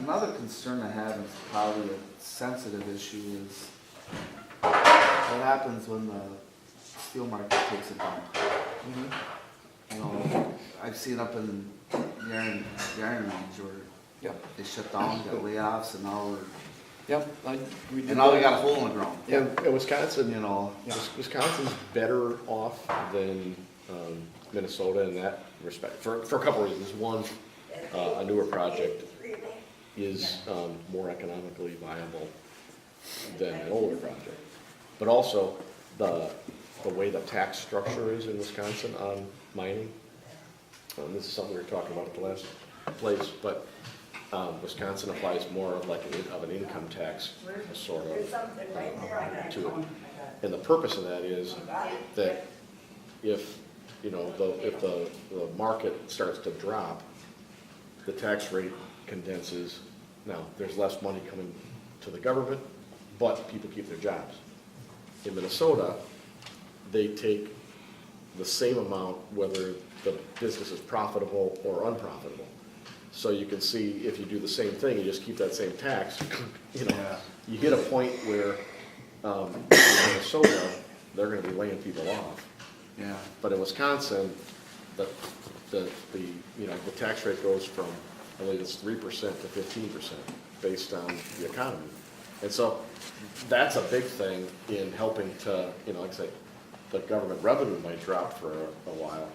another concern I have is probably a sensitive issue is what happens when the steel market takes a dump. You know, I've seen up in the Iron Range where they shut down, got layoffs, and now we're and now we got a hole in the ground. Yeah, Wisconsin, You know, Wisconsin's better off than Minnesota in that respect, for a couple of reasons. One, a newer project is more economically viable than an older project. But also, the way the tax structure is in Wisconsin on mining, this is something we were talking about at the last place, but Wisconsin applies more of like an income tax sort of to it. And the purpose of that is that if the market starts to drop, the tax rate condenses. Now, there's less money coming to the government, but people keep their jobs. In Minnesota, they take the same amount whether the business is profitable or unprofitable. So you can see if you do the same thing, you just keep that same tax, you hit a point where in Minnesota, they're going to be laying people off. yeah. But in Wisconsin, the tax rate goes from, I believe it's 3% to 15% based on the economy. And so that's a big thing in helping to, like I say, the government revenue might drop for a while,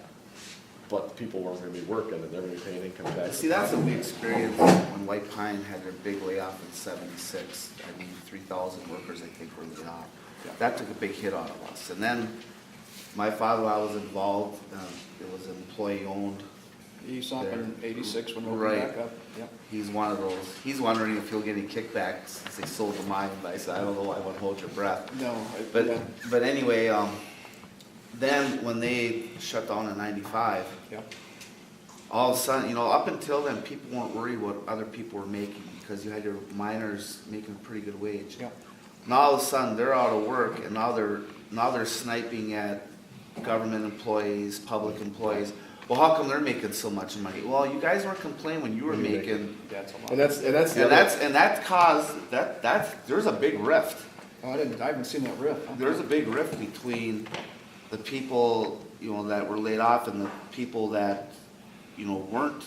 but people weren't going to be working and they're going to be paying income tax. See, that's what we experienced when White Pine had their big layoff in '76. I mean, 3,000 workers, I think, were laid off. That took a big hit out of us. And then my father-in-law was involved. It was employee-owned. You saw it in '86 when we Right. went back up. Yep. He's one of those. He's wondering if he'll get any kickbacks since they sold the mine. But I said, I don't know. I won't hold your breath. No. But anyway, then when they shut down in '95, Yep. all of a sudden, up until then, people weren't worried what other people were making because you had your miners making a pretty good wage. Yep. Now all of a sudden they're out of work and now they're sniping at government employees, public employees. Well, how come they're making so much money? Well, you guys weren't complaining when you were making, That's a lot. And that caused there's a big rift. Oh, I haven't seen that riff. There's a big rift between the people, that were laid off and the people that, weren't,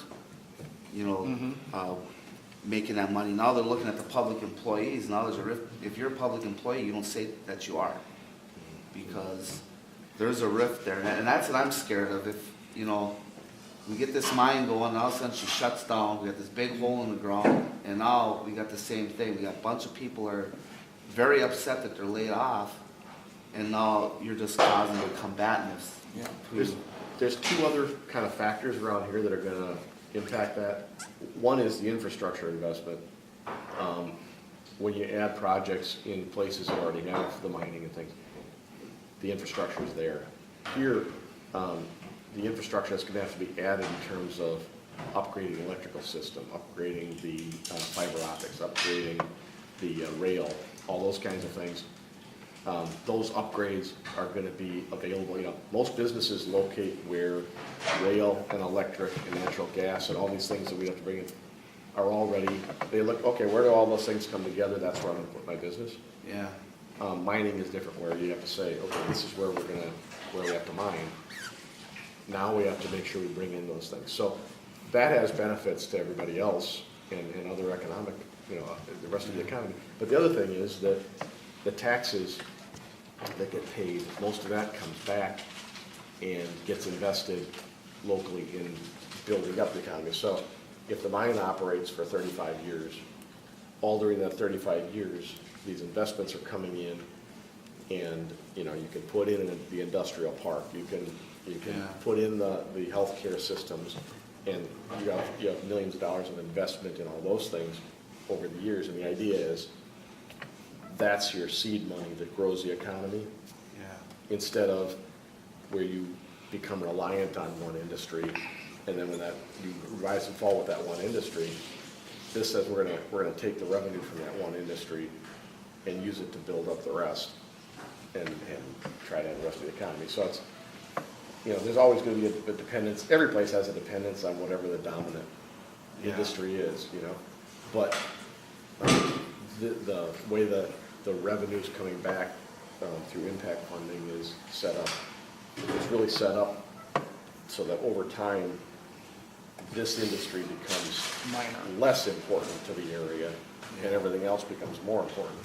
making that money. Now they're looking at the public employees. Now there's a rift. If you're a public employee, you don't say that you are, because there's a rift there, and that's what I'm scared of. If we get this mine going, and all of a sudden she shuts down. We got this big hole in the ground, and now we got the same thing. We got a bunch of people are very upset that they're laid off, and now you're just causing the combativeness. Yeah. there's two other kind of factors around here that are going to impact that. One is the infrastructure investment. When you add projects in places that already have the mining and things, the infrastructure is there. Here, the infrastructure is going to have to be added in terms of upgrading the electrical system, upgrading the fiber optics, upgrading the rail, all those kinds of things. Those upgrades are going to be available. Most businesses locate where rail and electric and natural gas and all these things that we have to bring in are already. They look, okay, where do all those things come together? That's where I'm going to put my business. Yeah. Mining is different, where you have to say, okay, this is where we have to mine. Now we have to make sure we bring in those things. So that has benefits to everybody else and other economic, the rest of the economy. But the other thing is that the taxes that get paid, most of that comes back and gets invested locally in building up the economy. So if the mine operates for 35 years, all during that 35 years, these investments are coming in, and you can put in the industrial park, you can put in the healthcare systems, and you have millions of dollars of investment in all those things over the years. And the idea is that's your seed money that grows the economy, instead of where you become reliant on one industry, and then when you rise and fall with that one industry. This says we're gonna take the revenue from that one industry and use it to build up the rest and try to have the rest of the economy. So it's, there's always going to be a dependence. Every place has a dependence on whatever the dominant industry is, But the way the revenue's coming back through impact funding is set up, it's really set up so that over time, this industry becomes Minor. less important to the area and everything else becomes more important.